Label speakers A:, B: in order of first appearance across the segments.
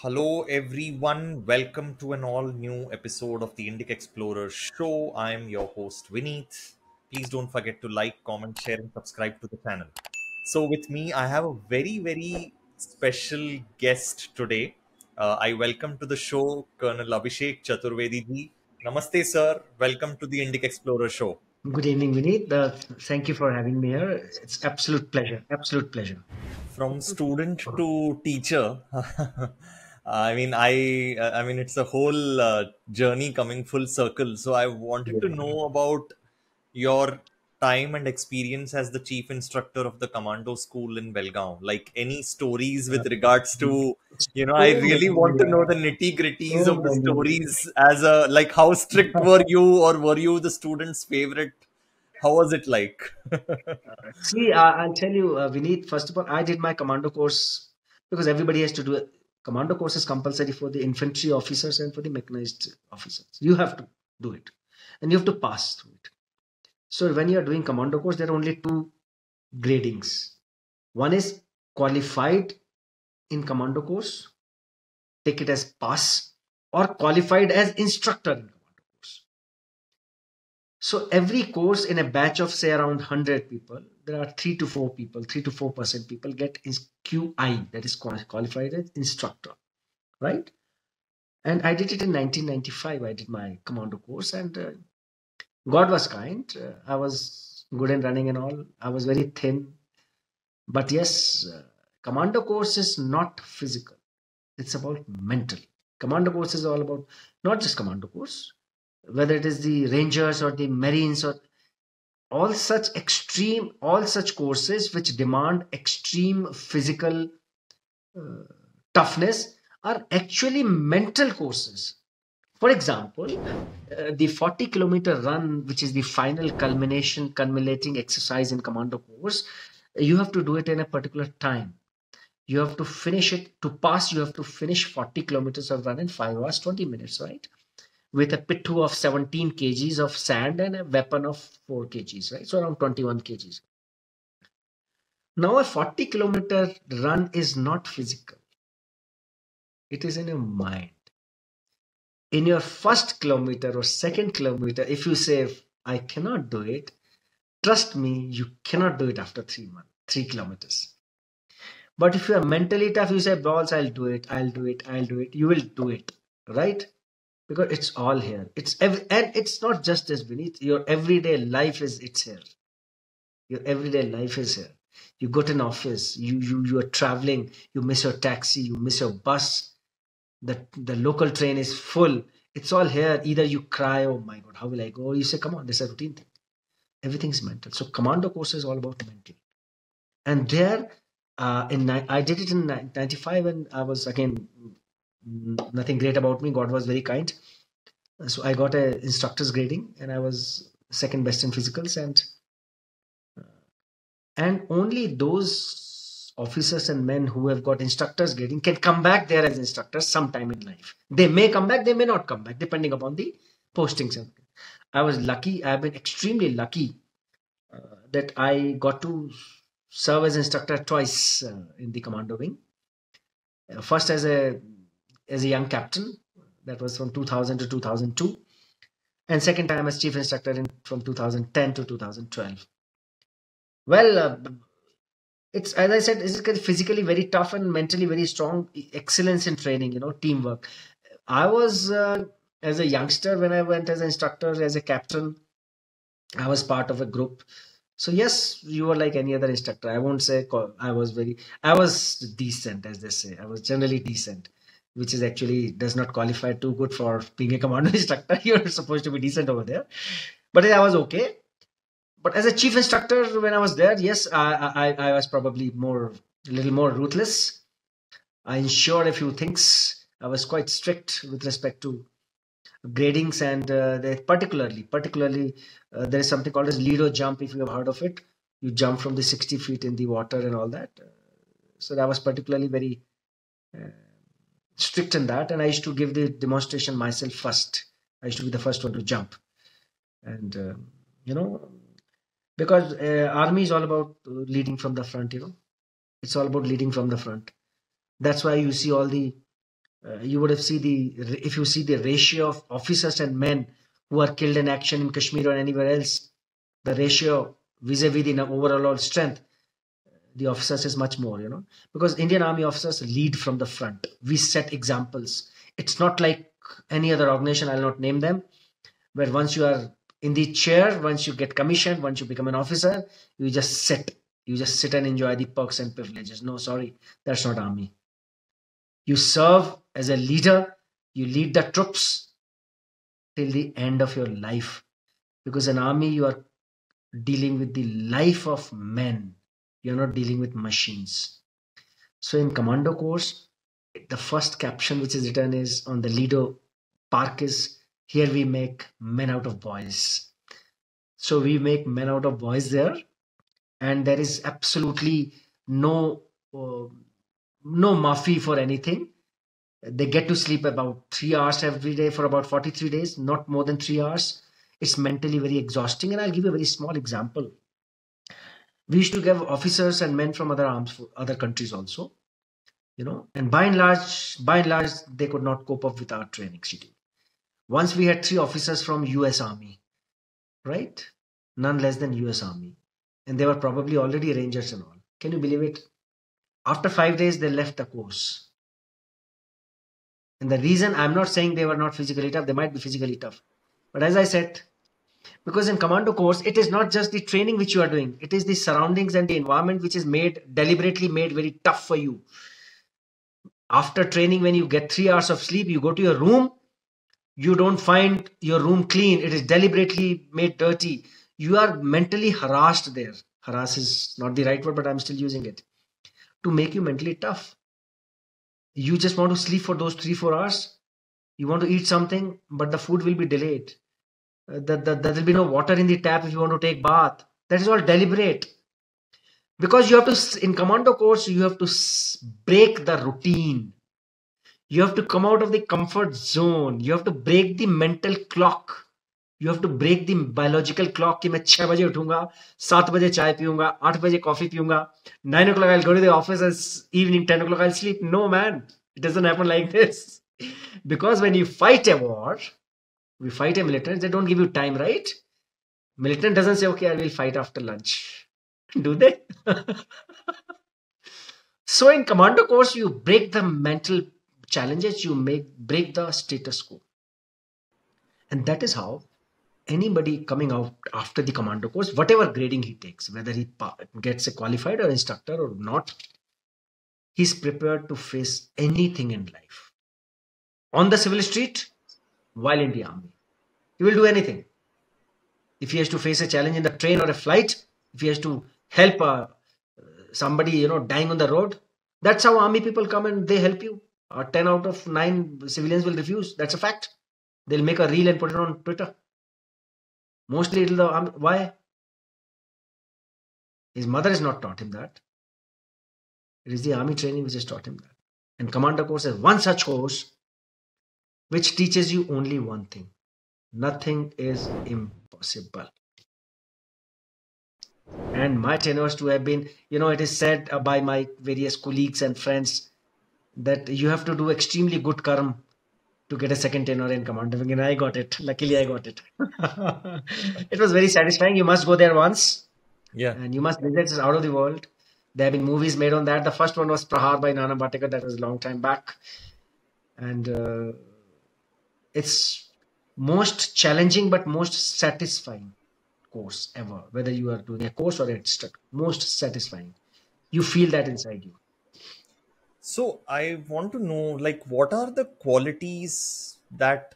A: Hello, everyone. Welcome to an all new episode of the Indic Explorer Show. I am your host, Vineet. Please don't forget to like, comment, share, and subscribe to the channel. So, with me, I have a very special guest today. I welcome to the show Colonel Abhishek Chaturvedi ji. Namaste, sir. Welcome to the Indic Explorer Show.
B: Good evening, Vineet. Thank you for having me here. It's absolute pleasure. Absolute pleasure.
A: From student to teacher. I mean it's a whole journey coming full circle, so I wanted to know about your time and experience as the chief instructor of the Commando School in Belgaum. Like, any stories with regards to, I
B: So
A: really
B: many,
A: want to know the nitty gritties
B: so
A: of the
B: many.
A: stories. As a, like, how strict were you, or were you the student's favorite? How was it like?
B: See, I'll tell you, Vineet. First of all, I did my commando course because everybody has to do it. Commando course is compulsory for the infantry officers and for the mechanized officers. You have to do it, and you have to pass through it. So when you are doing commando course, there are only two gradings. One is qualified in commando course, take it as pass, or qualified as instructor in commando course. So every course in a batch of say around 100 people, there are 3 to 4 people, 3 to 4% people get QI, that is qualified as instructor, right? And I did it in 1995. I did my commando course, and God was kind. I was good in running and all. I was very thin, but yes, commando course is not physical. It's about mental. Commando course is all about not just commando course, whether it is the Rangers or the Marines or all such courses which demand extreme physical uh, toughness are actually mental courses. For example, the 40-kilometer run, which is the final culminating exercise in commando course, you have to do it in a particular time. You have to finish it. To pass, you have to finish 40 kilometers of run in 5 hours 20 minutes, right? With a pittu of 17 kgs of sand and a weapon of 4 kgs, right? So around 21 kgs. Now, a 40-kilometer run is not physical, it is in your mind. In your first kilometer or second kilometer, if you say, I cannot do it, trust me, you cannot do it after 3 months, 3 kilometers. But if you are mentally tough, you say, balls, I'll do it, I'll do it, I'll do it, you will do it, right? Because it's all here. And it's not just this, beneath your everyday life is it's here. Your everyday life is here. You go to an office, you are traveling, you miss your taxi, you miss your bus, the local train is full. It's all here. Either you cry, oh my god, how will I go? Or you say, come on, this is a routine thing. Everything's mental. So commando course is all about mental. And there, I did it in 95, and I was again nothing great about me. God was very kind. So I got a instructor's grading, and I was second best in physicals, and only those officers and men who have got instructors grading can come back there as instructors sometime in life. They may come back, they may not come back, depending upon the postings. I was lucky. I have been extremely lucky that I got to serve as instructor twice in the commando wing. First as a young captain, that was from 2000 to 2002, and second time as chief instructor from 2010 to 2012. Well, it's, as I said, it's physically very tough and mentally very strong. Excellence in training, teamwork. I was as a youngster when I went as an instructor, as a captain, I was part of a group. So yes, you were like any other instructor. I won't say I was decent, as they say. I was generally decent, which is actually does not qualify too good for being a commando instructor. You're supposed to be decent over there, but I was okay. But as a chief instructor, when I was there, yes, I was probably a little more ruthless. I ensured a few things. I was quite strict with respect to gradings, and particularly, there is something called as Lido jump. If you have heard of it, you jump from the 60 feet in the water and all that. So that was particularly very uh, strict in that, and I used to give the demonstration myself first. I used to be the first one to jump, and you know because army is all about leading from the front. It's all about leading from the front. That's why you see all the You would have seen if you see the ratio of officers and men who are killed in action in Kashmir or anywhere else, the ratio vis-a-vis the overall strength, the officers is much more, because Indian Army officers lead from the front. We set examples. It's not like any other organization, I'll not name them, where once you are in the chair, once you get commissioned, once you become an officer, you just sit. You just sit and enjoy the perks and privileges. No, sorry, that's not Army. You serve as a leader, you lead the troops till the end of your life. Because in Army, you are dealing with the life of men. You're not dealing with machines. So in Commando course, the first caption which is written is on the Lido Park is, here we make men out of boys. So we make men out of boys there. And there is absolutely no mafi for anything. They get to sleep about 3 hours every day for about 43 days, not more than 3 hours. It's mentally very exhausting. And I'll give you a very small example. We used to give officers and men from other countries also, and by and large, they could not cope up with our training schedule. Once we had 3 officers from US Army, right? None less than US Army. And they were probably already Rangers and all. Can you believe it? After 5 days, they left the course. And the reason, I'm not saying they were not physically tough, they might be physically tough. But as I said, because in Commando course, it is not just the training which you are doing, it is the surroundings and the environment which is deliberately made very tough for you. After training, when you get 3 hours of sleep, you go to your room, you don't find your room clean, it is deliberately made dirty. You are mentally harassed there. Harass is not the right word, but I'm still using it. To make you mentally tough. You just want to sleep for those 3-4 hours. You want to eat something, but the food will be delayed. There will be no water in the tap if you want to take bath. That is all deliberate. Because you have to, in Commando course, you have to break the routine. You have to come out of the comfort zone. You have to break the mental clock. You have to break the biological clock कि मैं 6 बजे उठूंगा, 7 बजे चाय पीऊंगा, 8 बजे coffee पीऊंगा, 9 o'clock I'll go to the office and evening 10 o'clock I'll sleep. No man, it doesn't happen like this. Because when you fight a war, we fight a militant, they don't give you time, right? Militant doesn't say, okay, I will fight after lunch. Do they? So in Commando course, you break the mental challenges, you break the status quo. And that is how anybody coming out after the Commando course, whatever grading he takes, whether he gets a qualified or instructor or not, he's prepared to face anything in life. On the civil street, while in the army. He will do anything. If he has to face a challenge in the train or a flight, if he has to help somebody, dying on the road, that's how army people come and they help you. 10 out of 9 civilians will refuse. That's a fact. They'll make a reel and put it on Twitter. Mostly it'll the army. Why? His mother has not taught him that. It is the army training which has taught him that. And Commando course is one such course which teaches you only one thing. Nothing is impossible. And my tenures to have been, it is said by my various colleagues and friends that you have to do extremely good karma to get a second tenure in Commando. And I got it. Luckily, I got it. It was very satisfying. You must go there once.
A: Yeah.
B: And you must visit. It's out of the world. There have been movies made on that. The first one was Prahar by Nana Bhatekar. That was a long time back. And it's most challenging but most satisfying course ever. Whether you are doing a course or a instructor. Most satisfying. You feel that inside you.
A: So I want to know, what are the qualities that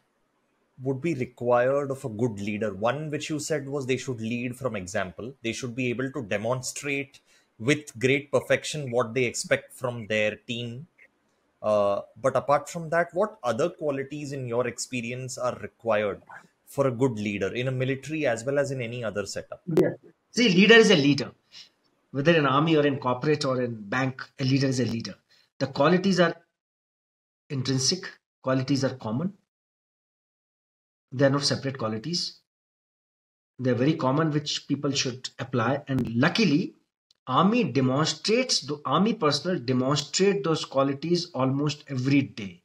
A: would be required of a good leader? One which you said was they should lead from example. They should be able to demonstrate with great perfection what they expect from their team. But apart from that, what other qualities in your experience are required for a good leader in a military as well as in any other setup?
B: Yeah. See, leader is a leader. Whether in army or in corporate or in bank, a leader is a leader. The qualities are intrinsic. Qualities are common. They are not separate qualities. They are very common, which people should apply. And luckily, army personnel demonstrate those qualities almost every day.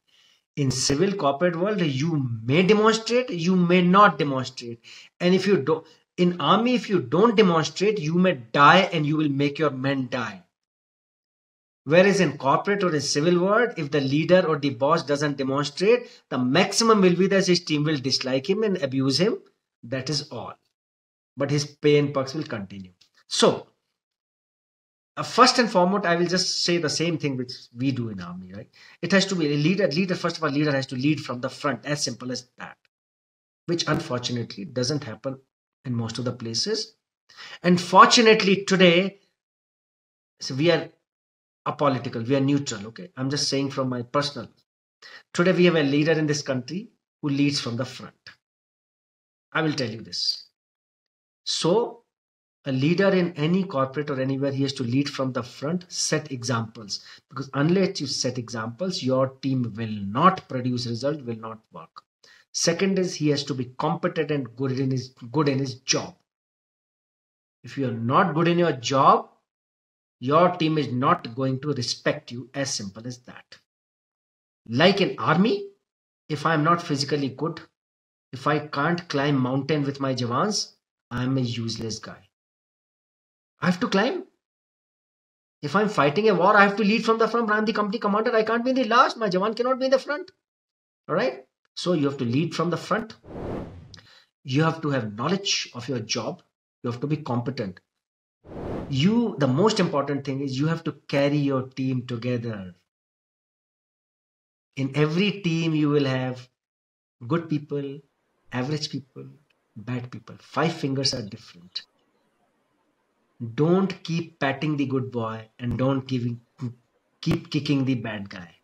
B: In civil corporate world, you may demonstrate, you may not demonstrate. And if you don't, in army, if you don't demonstrate, you may die and you will make your men die. Whereas in corporate or in civil world, if the leader or the boss doesn't demonstrate, the maximum will be that his team will dislike him and abuse him. That is all. But his pay and perks will continue. So, first and foremost, I will just say the same thing which we do in army, right? It has to be a leader. Leader, first of all, leader has to lead from the front, as simple as that, which unfortunately doesn't happen in most of the places. And fortunately, today, so we are apolitical, we are neutral, okay? I'm just saying from my personal. Today, we have a leader in this country who leads from the front. I will tell you this. So, a leader in any corporate or anywhere, he has to lead from the front, set examples. Because unless you set examples, your team will not produce result, will not work. Second is he has to be competent and good in his job. If you are not good in your job, your team is not going to respect you, as simple as that. Like in army, if I am not physically good, if I can't climb mountain with my Jawans, I am a useless guy. I have to climb. If I'm fighting a war, I have to lead from the front. I'm the company commander. I can't be in the last. My Jawan cannot be in the front. All right. So you have to lead from the front. You have to have knowledge of your job. You have to be competent. The most important thing is you have to carry your team together. In every team, you will have good people, average people, bad people. 5 fingers are different. Don't keep patting the good boy and don't keep kicking the bad guy.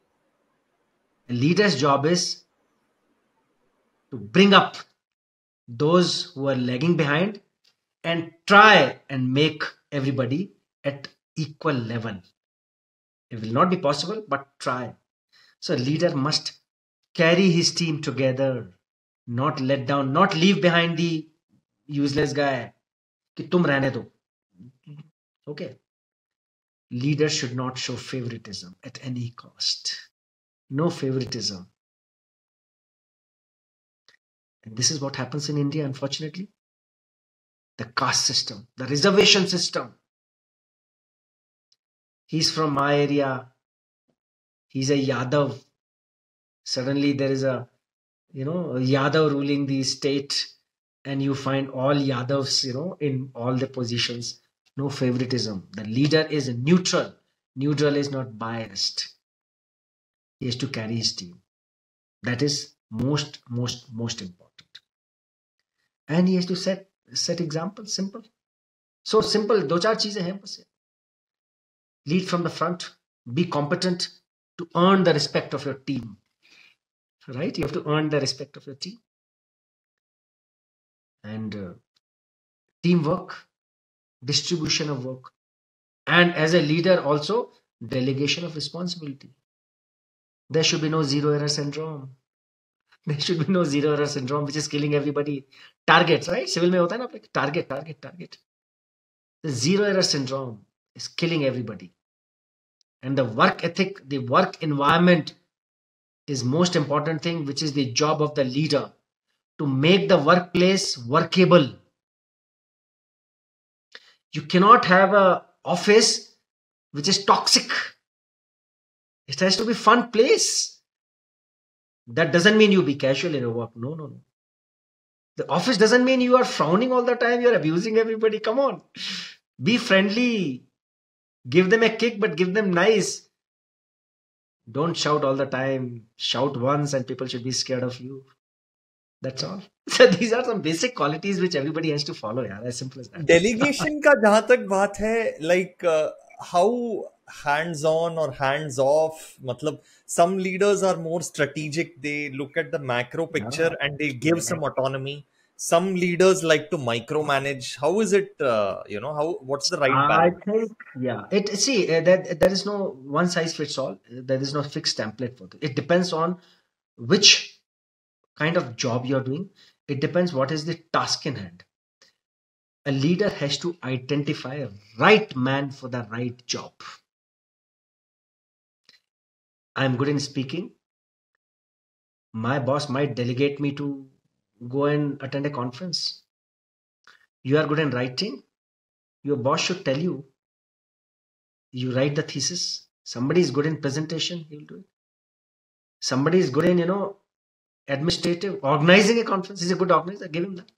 B: A leader's job is to bring up those who are lagging behind and try and make everybody at equal level. It will not be possible, but try. So a leader must carry his team together, not let down, not leave behind the useless guy. कि तुम रहने दो. Okay. Leaders should not show favoritism at any cost. No favoritism. And this is what happens in India, unfortunately. The caste system, the reservation system. He's from my area. He's a Yadav. Suddenly there is a Yadav ruling the state, and you find all Yadavs, in all the positions. No favoritism. The leader is neutral. Neutral is not biased. He has to carry his team. That is most important. And he has to set example. Simple. So simple. दो चार चीजें हैं बस. Lead from the front. Be competent to earn the respect of your team. Right? You have to earn the respect of your team. And teamwork, distribution of work. And as a leader also, delegation of responsibility. There should be no zero error syndrome. There should be no zero error syndrome, which is killing everybody. Targets, right? Civil mein hota hai na, target. The zero error syndrome is killing everybody. And the work ethic, the work environment is most important thing, which is the job of the leader to make the workplace workable. You cannot have an office which is toxic. It has to be fun place. That doesn't mean you be casual in your work. No. The office doesn't mean you are frowning all the time. You are abusing everybody. Come on. Be friendly. Give them a kick, but give them nice. Don't shout all the time. Shout once and people should be scared of you. That's all. So these are some basic qualities which everybody has to follow. Yeah, as simple as that.
A: Delegation का जहां तक बात है, like how hands on or hands off, मतलब some leaders are more strategic. They look at the macro picture and they give some autonomy. Some leaders like to micromanage. How is it? What's the right
B: I
A: balance?
B: think, that there is no one size fits all. There is no fixed template for it. It depends on which kind of job you're doing. It depends what is the task in hand. A leader has to identify a right man for the right job. I'm good in speaking. My boss might delegate me to go and attend a conference. You are good in writing, your boss should tell you, you write the thesis. Somebody is good in presentation, he will do it. Somebody is good in, administrative, organizing a conference, he's a good organizer, give him that.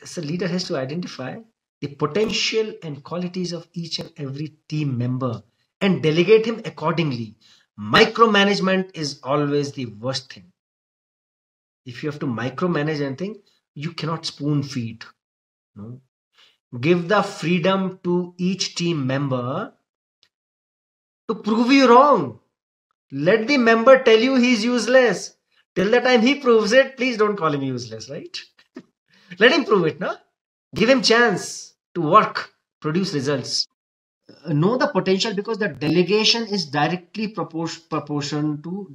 B: So leader has to identify the potential and qualities of each and every team member and delegate him accordingly. Micromanagement is always the worst thing. If you have to micromanage anything, you cannot spoon feed. No? Give the freedom to each team member to prove you wrong. Let the member tell you he's useless. Till the time he proves it, please don't call him useless, right? Let him prove it, no? Give him chance to work, produce results. Know the potential, because the delegation is directly proportional to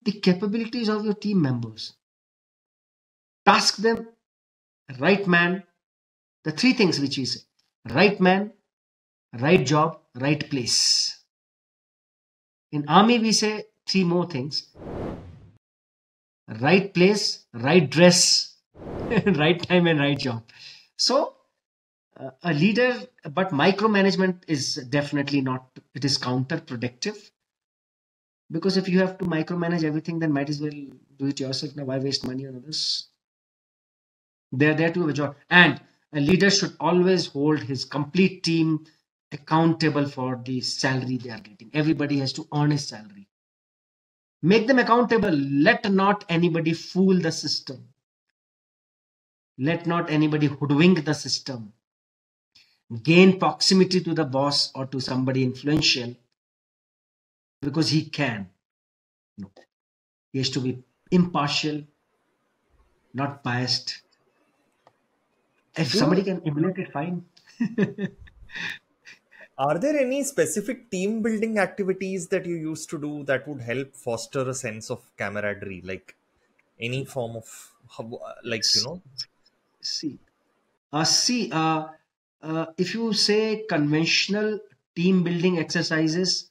B: the capabilities of your team members. Task them, right man, the three things which we say: right man, right job, right place. In army, we say three more things: right place, right dress, right time, and right job. So, a leader, but micromanagement is definitely not, it is counterproductive. Because if you have to micromanage everything, then might as well do it yourself. Now, why waste money on others? They're there to have a job. And a leader should always hold his complete team accountable for the salary they are getting. Everybody has to earn his salary. Make them accountable. Let not anybody fool the system. Let not anybody hoodwink the system. Gain proximity to the boss or to somebody influential because he can. No. He has to be impartial, not biased. If somebody can emulate it, fine.
A: Are there any specific team building activities that you used to do that would help foster a sense of camaraderie, like any form of, like,
B: See, if you say conventional team building exercises,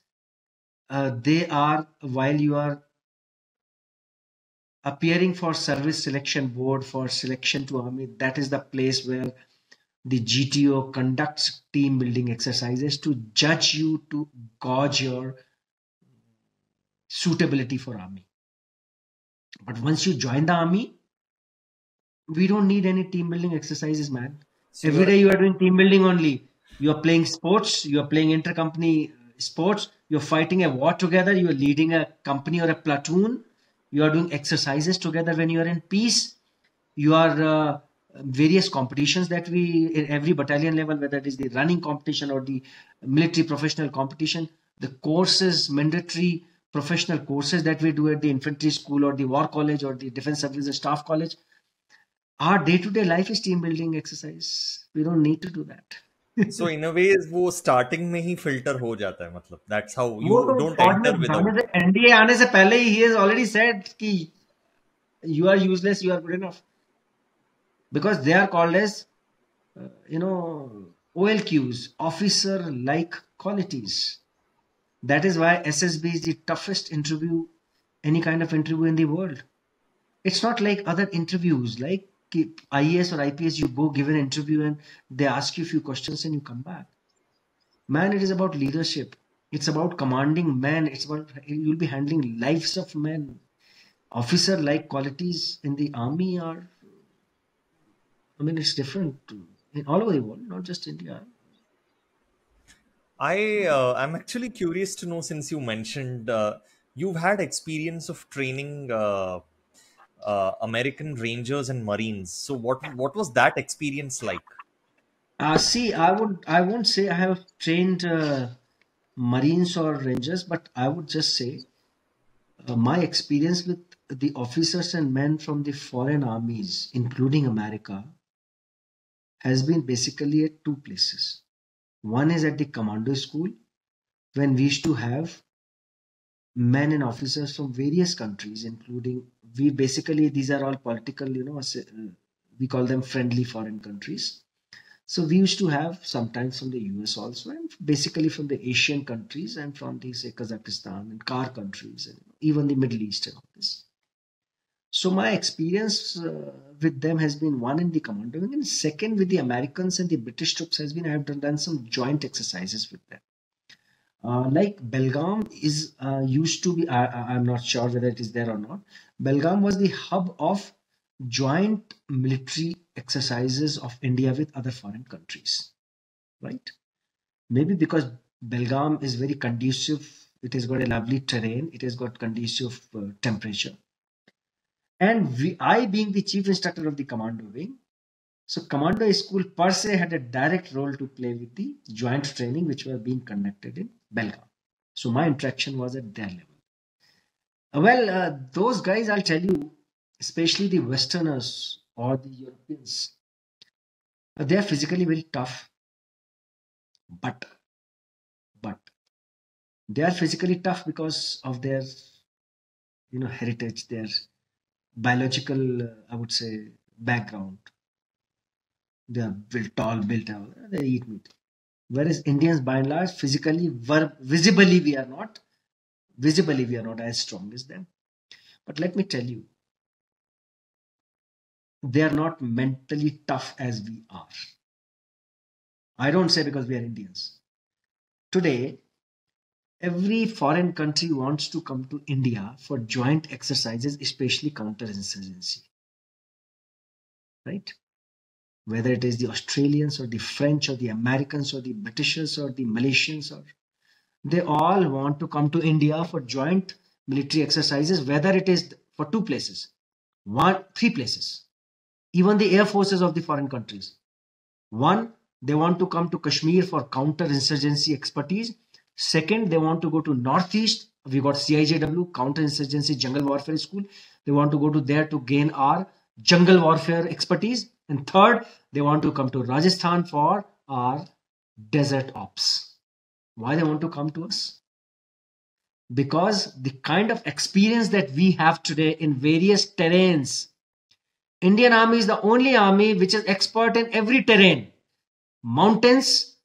B: they are while you are appearing for service selection board for selection to army. That is the place where the GTO conducts team building exercises to judge you, to gauge your suitability for army. But once you join the army, we don't need any team building exercises, man.
A: so
B: Every
A: you're
B: day you are doing team building only. You are playing sports, you are playing intercompany sports, you're fighting a war together, you are leading a company or a platoon, you are doing exercises together when you are in peace. You are various competitions that we in every battalion level, whether it is the running competition or the military professional competition, the courses, mandatory professional courses that we do at the infantry school or the war college or the defense services staff college. Our day-to-day life is team building exercise. We don't need to do that.
A: so in a way वो starting में ही filter हो जाता है, मतलब that's how
B: वो
A: you
B: तो
A: don't
B: फौज
A: enter
B: में जाने
A: without.
B: से एनडीए आने से पहले ही he has already said कि you are useless, you are good enough, because they are called as OLQs, officer like qualities. That is why SSB is the toughest interview, any kind of interview in the world. It's not like other interviews like IAS or IPS. You go give an interview and they ask you a few questions and you come back. Man, it is about leadership. It's about commanding men. It's about, you'll be handling lives of men. Officer like qualities in the army are, I mean, it's different in all over the world, not just India.
A: I'm actually curious to know, since you mentioned you've had experience of training American Rangers and Marines. So what was that experience like?
B: See, I won't say I have trained Marines or Rangers, but I would just say my experience with the officers and men from the foreign armies, including America, has been basically at two places. One is at the Commando School, when we used to have men and officers from various countries, including, we basically, these are all political, we call them friendly foreign countries. So we used to have sometimes from the US also, and basically from the Asian countries and from the say Kazakhstan and Kar countries and even the Middle East and all this. So my experience with them has been one in the commando wing, and second with the Americans and the British troops has been I have done some joint exercises with them. Like Belgaum is used to be, I'm not sure whether it is there or not. Belgaum was the hub of joint military exercises of India with other foreign countries, right? Maybe because Belgaum is very conducive, it has got a lovely terrain, it has got conducive temperature. And I being the chief instructor of the commando wing, so Commando School per se had a direct role to play with the joint training which were being conducted in Belgaum. So my interaction was at their level. Those guys, I'll tell you, especially the Westerners or the Europeans, they are physically very tough, but they are physically tough because of their heritage, their biological, I would say, background. They are built tall, built out, they eat meat. Whereas Indians, by and large, visibly we are not as strong as them. But let me tell you, they are not mentally tough as we are. I don't say because we are Indians. Today, every foreign country wants to come to India for joint exercises, especially counterinsurgency. Right? Whether it is the Australians or the French or the Americans or the Britishers or the Malaysians, or they all want to come to India for joint military exercises, whether it is for two places, three places, even the air forces of the foreign countries. One, they want to come to Kashmir for counter-insurgency expertise. Second, they want to go to Northeast. We got CIJW, Counter-Insurgency Jungle Warfare School. They want to go to there to gain our jungle warfare expertise. And third, they want to come to Rajasthan for our desert ops. Why they want to come to us? Because the kind of experience that we have today in various terrains, Indian Army is the only army which is expert in every terrain. Mountains,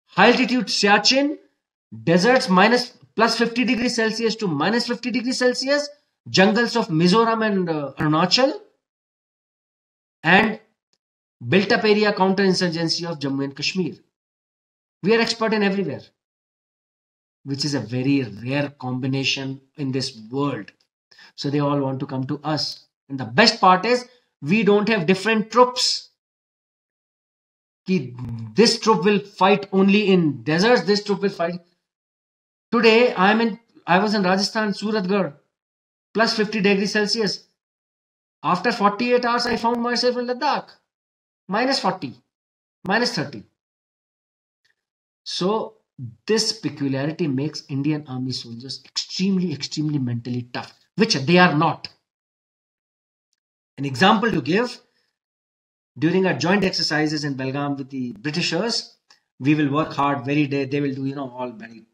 B: high altitude Siachen, deserts plus 50 degrees Celsius to minus 50 degrees Celsius, jungles of Mizoram and Arunachal, and built up area counterinsurgency of Jammu and Kashmir. We are expert in everywhere, which is a very rare combination in this world. So they all want to come to us. And the best part is we don't have different troops. This troop will fight only in deserts, this troop will fight. Today I was in Rajasthan, Suratgarh, plus 50 degrees Celsius. After 48 hours, I found myself in Ladakh, minus 40, minus 30. So this peculiarity makes Indian Army soldiers extremely, extremely mentally tough, which they are not. An example to give, during our joint exercises in Belgaum with the Britishers, we will work hard very day. They will do, all very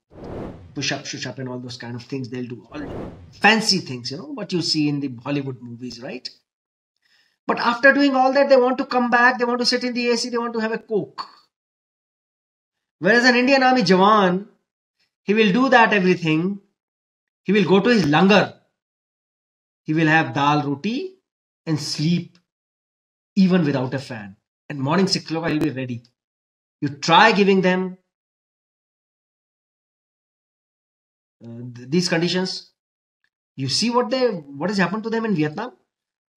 B: push up and all those kind of things. They'll do all fancy things, what you see in the Hollywood movies, right? But after doing all that, they want to come back. They want to sit in the AC. They want to have a Coke. Whereas an Indian Army Jawan, he will do that everything. He will go to his langar. He will have dal roti and sleep even without a fan. And morning 6 o'clock, he'll be ready. You try giving them these conditions. You see what has happened to them in Vietnam.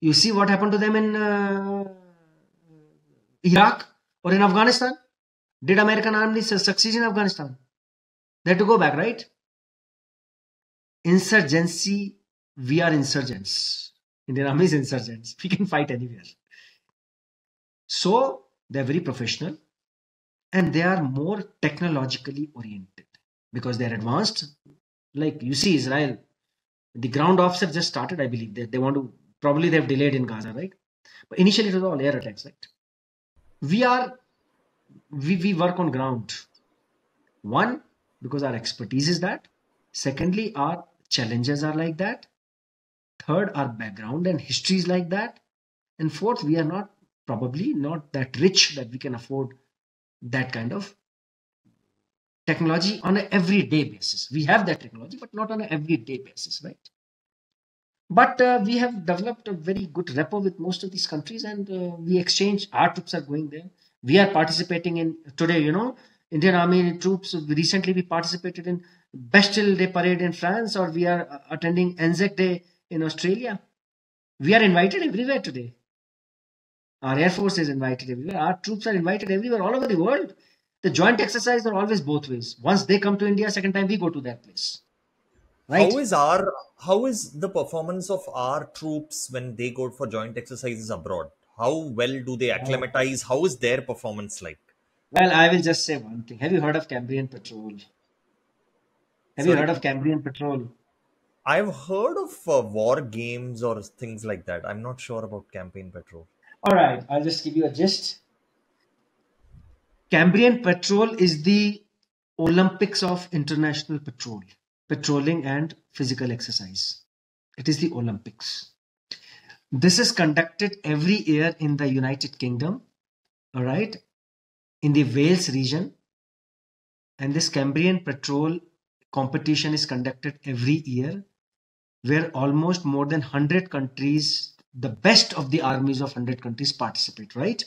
B: You see what happened to them in Iraq or in Afghanistan. Did American army succeed in Afghanistan? They had to go back, right? Insurgency, we are insurgents. Indian army is insurgents. We can fight anywhere. So they're very professional and they are more technologically oriented because they're advanced. Like you see Israel, the ground offensive just started, I believe. They want to, probably they've delayed in Gaza, right? But initially it was all air attacks, right? We work on ground. One, because our expertise is that. Secondly, our challenges are like that. Third, our background and history is like that. And fourth, we are probably not that rich that we can afford that kind of technology on an everyday basis. We have that technology, but not on an everyday basis, right? But we have developed a very good rapport with most of these countries, and we exchange. Our troops are going there. We are participating in today. Indian Army troops. Recently, we participated in Bastille Day parade in France, or we are attending Anzac Day in Australia. We are invited everywhere today. Our Air Force is invited everywhere. Our troops are invited everywhere, all over the world. The joint exercises are always both ways. Once they come to India, second time we go to that place,
A: How
B: right?
A: is our how is the performance of our troops when they go for joint exercises abroad? How well do they acclimatize? How is their performance like?
B: Well, I will just say one thing. Have you heard of Cambrian Patrol? Have you
A: Sorry,
B: heard of Cambrian Patrol?
A: I've heard of war games or things like that. I'm not sure about campaign patrol.
B: All right, I'll just give you a gist. Cambrian Patrol is the Olympics of international patrolling and physical exercise. It is the Olympics. This is conducted every year in the United Kingdom, all right, in the Wales region. And this Cambrian Patrol competition is conducted every year, where almost more than 100 countries, the best of the armies of 100 countries participate, right?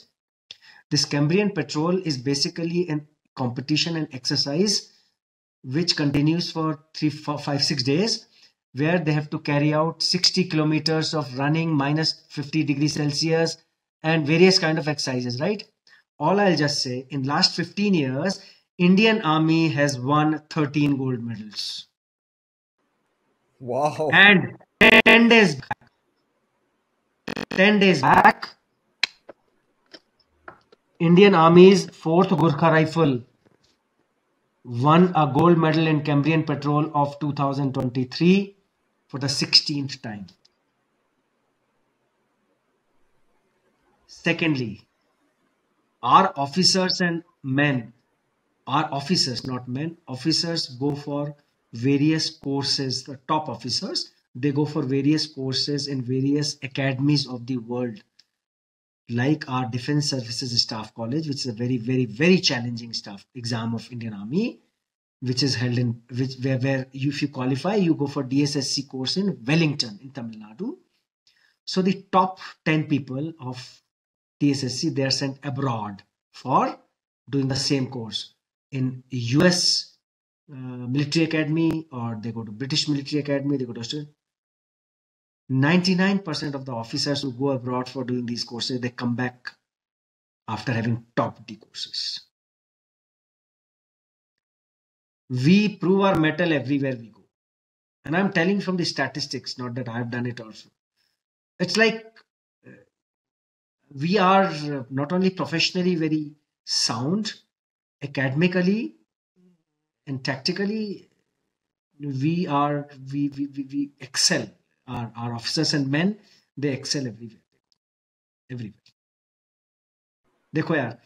B: This Cambrian Patrol is basically a competition and exercise which continues for 3, 4, 5, 6 days, where they have to carry out 60 kilometers of running minus 50 degrees Celsius and various kind of exercises, right? All I'll just say, in last 15 years, Indian Army has won 13 gold medals.
A: Wow.
B: And 10 days 10 days back, Indian Army's 4th Gurkha Rifle won a gold medal in Cambrian Patrol of 2023 for the 16th time. Secondly, our officers and men, our officers, not men, officers go for various courses. The top officers, they go for various courses in various academies of the world, like our Defense Services Staff College, which is a very, very, very challenging staff exam of Indian Army, which is held in where you, if you qualify, you go for DSSC course in Wellington in Tamil Nadu. So the top 10 people of DSSC, they are sent abroad for doing the same course in US military academy, or they go to British military academy, they go to Australia. 99% of the officers who go abroad for doing these courses, they come back after having topped the courses. We prove our mettle everywhere we go. And I'm telling from the statistics, not that I've done it also. It's like we are not only professionally very sound, academically and tactically, we excel. Our officers and men, they excel everywhere. Everywhere. देखो यार,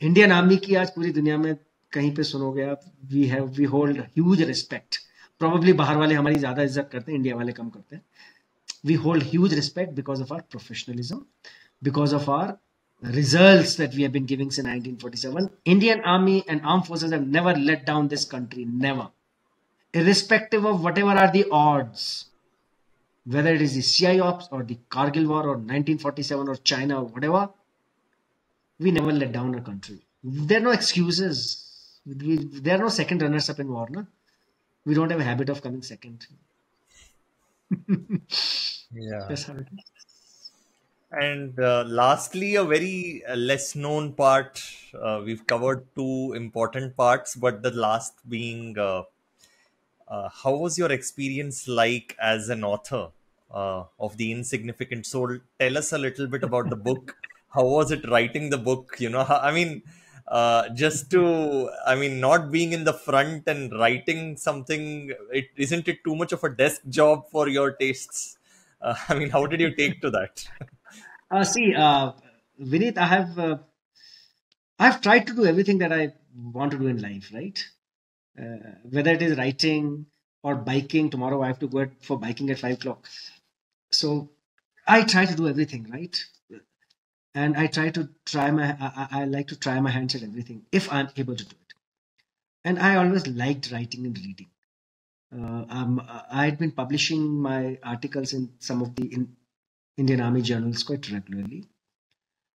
B: Indian army की आज पूरी दुनिया में कहीं पे सुनोगे आप, we hold huge respect. Probably बाहर वाले हमारी ज्यादा इज्जत करते हैं, इंडिया वाले कम करते हैं. We hold huge respect because of our professionalism, because of our results that we have been giving since 1947. Indian Army and armed forces have never let down this country, never. Irrespective of whatever are the odds, whether it is the CI Ops or the Kargil War or 1947 or China or whatever, we never let down our country. There are no excuses. There are no second runners up in war. No? We don't have a habit of coming second.
A: Yeah.
B: That's how it is.
A: And lastly, a very less known part. We've covered two important parts, but the last being how was your experience like as an author of The Insignificant Soul? Tell us a little bit about the book. How was it writing the book? I mean, not being in the front and writing something, isn't it too much of a desk job for your tastes? How did you take to that?
B: See, Vineet, I've tried to do everything that I want to do in life, right? Whether it is writing or biking. Tomorrow I have to go for biking at 5 o'clock. So I try to do everything, right? And I like to try my hands at everything if I'm able to do it. And I always liked writing and reading. I had been publishing my articles in some of the Indian Army journals quite regularly.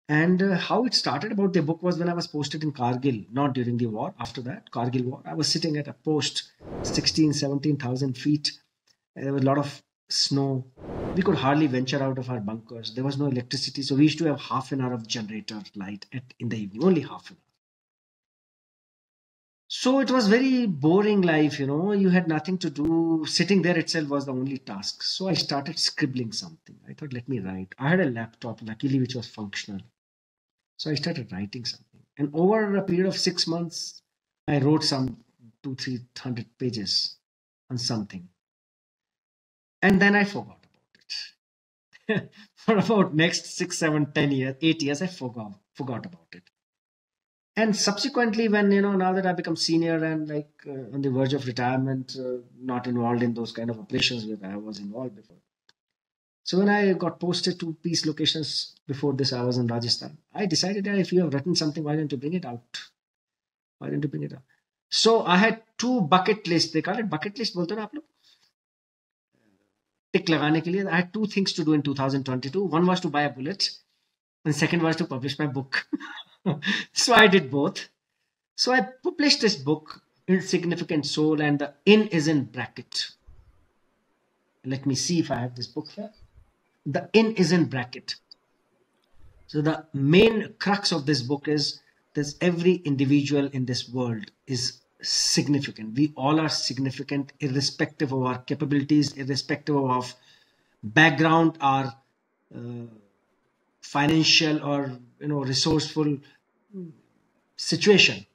B: And how it started about the book was when I was posted in Kargil, not during the war. After that, Kargil war, I was sitting at a post 16, 17,000 feet. There was a lot of snow. We could hardly venture out of our bunkers. There was no electricity. So we used to have half an hour of generator light in the evening, only half an hour. So it was very boring life, you had nothing to do. Sitting there itself was the only task. So I started scribbling something. I thought, let me write. I had a laptop, luckily, which was functional. So I started writing something. And over a period of 6 months, I wrote some 200-300 pages on something. And then I forgot about it. For about next 6, 7, 10 years, 8 years, I forgot about it. And subsequently, when, now that I become senior and like on the verge of retirement, not involved in those kind of operations where I was involved before. So when I got posted to peace locations before this, I was in Rajasthan. I decided that if you have written something, why don't you bring it out? Why don't you bring it out? So I had 2 bucket lists. They call it bucket list. बोलते हो ना आप लोग? Tick लगाने के लिए. I had 2 things to do in 2022. One was to buy a bullet, and second was to publish my book. So I did both. So I published this book, Insignificant Soul, and the in is in bracket. Let me see if I have this book here. The in is in bracket. So the main crux of this book is that every individual in this world is significant. We all are significant, irrespective of our capabilities, irrespective of background, our financial or resourceful situation.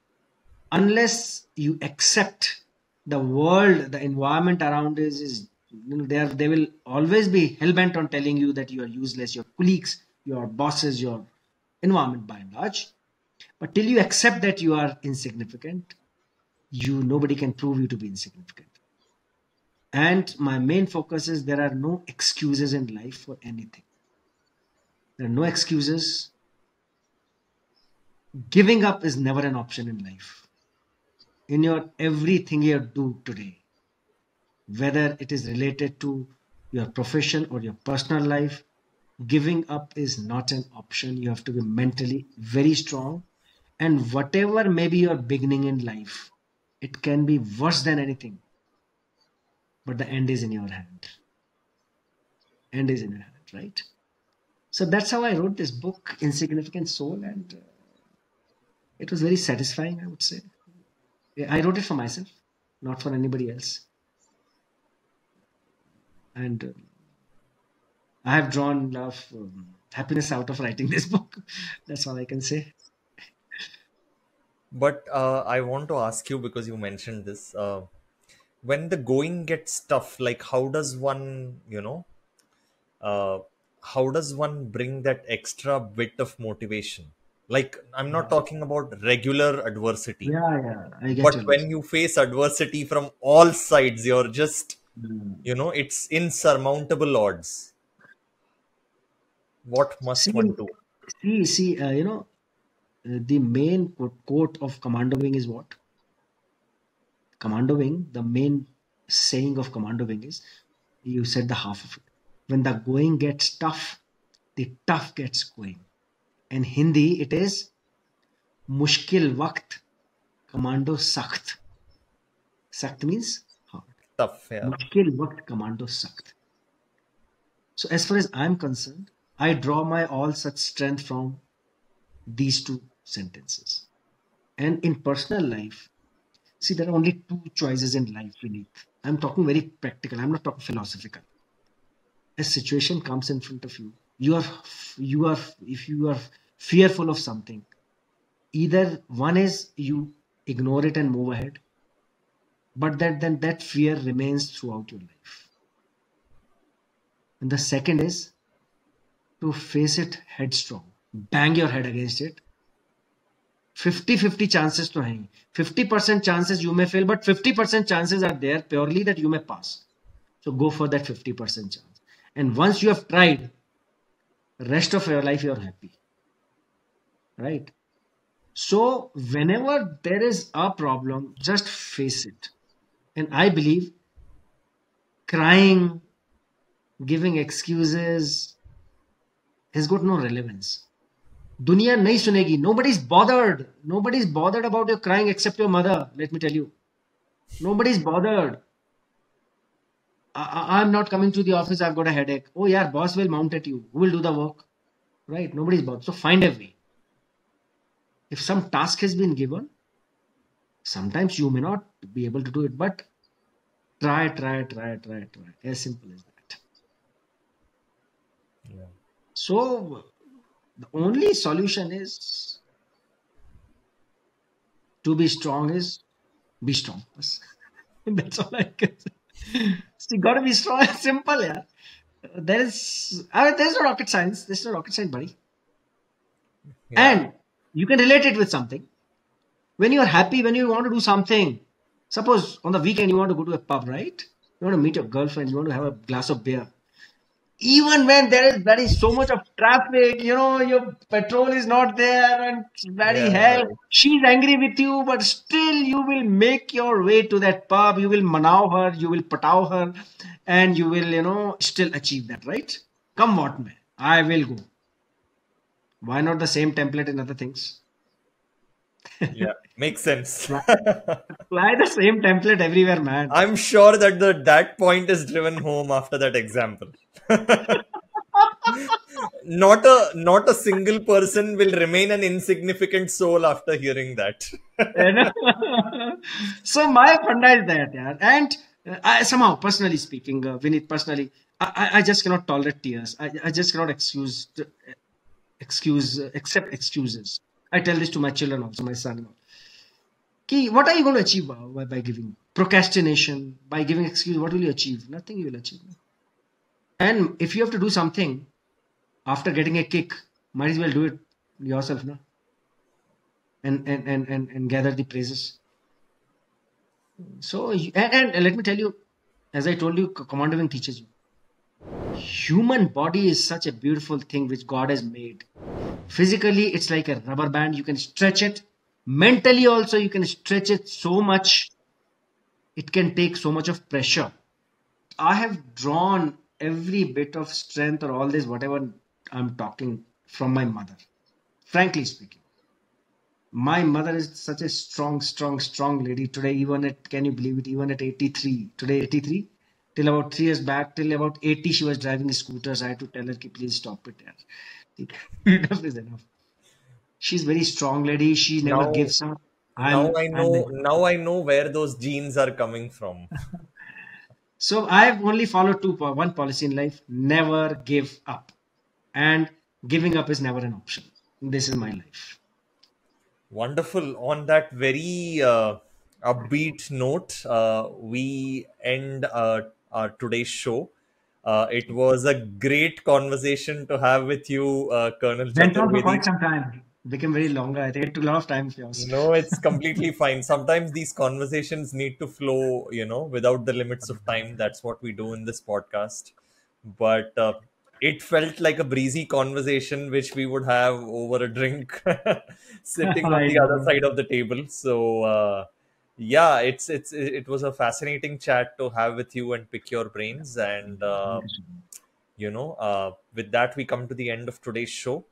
B: Unless you accept the world, the environment around is they will always be hell-bent on telling you that you are useless, your colleagues, your bosses, your environment by and large. But till you accept that you are insignificant, nobody can prove you to be insignificant. And my main focus is there are no excuses in life for anything. There are no excuses. Giving up is never an option in life. In your everything you do today, whether it is related to your profession or your personal life, giving up is not an option. You have to be mentally very strong. And whatever may be your beginning in life, it can be worse than anything. But the end is in your hand. End is in your hand, right? So that's how I wrote this book, Insignificant Soul. And it was very satisfying, I would say. I wrote it for myself, not for anybody else. And I have drawn a lot of happiness out of writing this book. That's all I can say.
A: But I want to ask you, because you mentioned this, when the going gets tough, like uh, how does one bring that extra bit of motivation? Like, I'm not talking about regular adversity,
B: Yeah, I get
A: but
B: your logic.
A: when you face adversity from all sides, you're just,
B: Mm.
A: it's insurmountable odds. What must
B: See,
A: one do?
B: the main quote of Commando Wing is what? Commando Wing, the main saying of Commando Wing is, you said the half of it. When the going gets tough, the tough gets going. In Hindi, it is Mushkil Waqt, Commando Sakht. Sakht means hard.
A: Tough, yeah.
B: Mushkil Waqt, Commando Sakht. So as far as I'm concerned, I draw my all such strength from these 2 sentences. And in personal life, see, there are only 2 choices in life we need. I'm talking very practical. I'm not talking philosophical. A situation comes in front of you. If you are fearful of something, either one is you ignore it and move ahead, but then that fear remains throughout your life. And the second is to face it headstrong, bang your head against it. 50-50 chances to hang. 50% chances you may fail, but 50% chances are there purely that you may pass. So go for that 50% chance. And once you have tried, the rest of your life you're happy. right? So whenever there is a problem, just face it. And I believe crying, giving excuses has got no relevance. दुनिया नहीं सुनेगी. Nobody's bothered. Nobody's bothered about your crying except your mother. Let me tell you. Nobody's bothered. I'm not coming to the office. I've got a headache. Oh yeah, boss will mount at you. Who will do the work? Right? Nobody's bothered. So find a way. If some task has been given, sometimes you may not be able to do it, but try, try, try, try, try. As simple as that.
A: Yeah.
B: So the only solution is to be strong is be strong. That's all I can say. So you gotta be strong. It's simple, yeah. There's no rocket science. There's no rocket science, buddy.
A: Yeah.
B: And you can relate it with something. When you are happy, when you want to do something, suppose on the weekend you want to go to a pub, right? You want to meet your girlfriend, you want to have a glass of beer. Even when there is so much of traffic, your petrol is not there and bloody
A: Yeah.
B: hell,
A: Right.
B: she's angry with you, but still you will make your way to that pub, you will manao her, you will patao her, and you will, still achieve that, right? Come what may, I will go. Why not the same template in other things?
A: Yeah. Makes sense.
B: Apply the same template everywhere, man.
A: I'm sure that that point is driven home after that example. Not a single person will remain an insignificant soul after hearing that.
B: You know? So my funda is that, yeah. And I somehow, personally speaking, Vinit, personally, I just cannot tolerate tears. I just cannot accept excuses. I tell this to my children also, my son. Ki, what are you going to achieve by giving procrastination, by giving excuse? What will you achieve? Nothing you will achieve. And if you have to do something after getting a kick, might as well do it yourself, no? And gather the praises. So, and let me tell you, as I told you, Commando Wing teaches you. Human body is such a beautiful thing which God has made. Physically, it's like a rubber band. You can stretch it. Mentally, also, you can stretch it so much. It can take so much of pressure. I have drawn every bit of strength or all this, whatever I'm talking, from my mother. Frankly speaking. My mother is such a strong, strong, strong lady today. Even at, can you believe it? Even at 83, today 83, till about 3 years back, till about 80, she was driving scooters. I had to tell her, "Ki, please stop it. Yaar." Enough is enough. She's very strong lady. She never
A: Now,
B: gives up.
A: now
B: I'm,
A: I
B: I'm
A: know. Now I know where those genes are coming from.
B: So I've only followed one policy in life: never give up. And giving up is never an option. This is my life.
A: Wonderful. On that very upbeat note, we end today's show. It was a great conversation to have with you, Colonel
B: Went on for
A: Chaturvedi.
B: quite some time. Became very longer. I think it took a lot of time for yours.
A: No, it's completely fine. Sometimes these conversations need to flow, without the limits of time. That's what we do in this podcast. But it felt like a breezy conversation, which we would have over a drink, sitting on
B: I
A: the other
B: know.
A: side of the table. So, yeah, it was a fascinating chat to have with you and pick your brains. And
B: Thank you so much.
A: with that, we come to the end of today's show.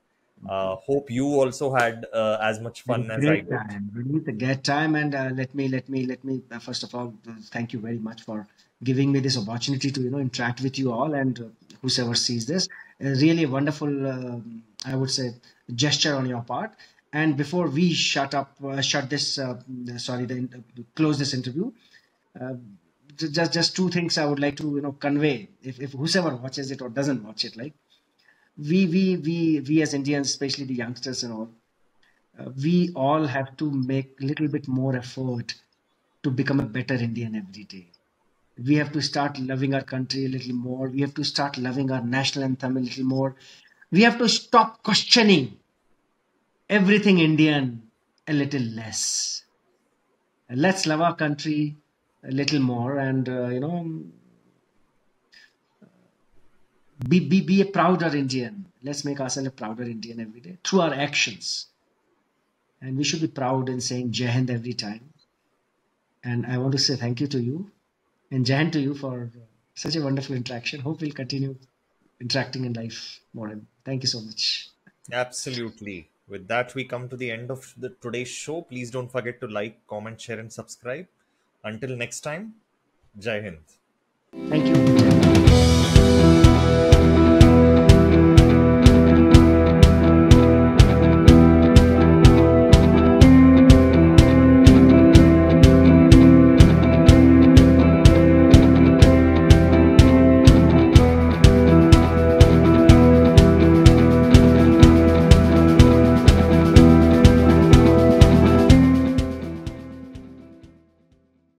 A: Hope you also had as much
B: Had a
A: fun as I
B: great
A: did.
B: time, really a great time, and let me first of all thank you very much for giving me this opportunity to interact with you all and whosoever sees this. Really a wonderful, I would say, gesture on your part. And before we shut this, sorry, close this interview, uh, just two things I would like to convey if whosoever watches it or doesn't watch it, like we as Indians, especially the youngsters and all, we all have to make a little bit more effort to become a better Indian every day. We have to start loving our country a little more. We have to start loving our national anthem a little more. We have to stop questioning everything Indian a little less. Let's love our country a little more and, be a prouder Indian. Let's make ourselves a prouder Indian every day through our actions. And we should be proud in saying Jai Hind every time. And I want to say thank you to you and Jai Hind to you for such a wonderful interaction. Hope we'll continue interacting in life more. And thank you so much.
A: Absolutely. With that, we come to the end of today's show. Please don't forget to like, comment, share, and subscribe. Until next time, Jai Hind.
B: Thank you. Jai Hind.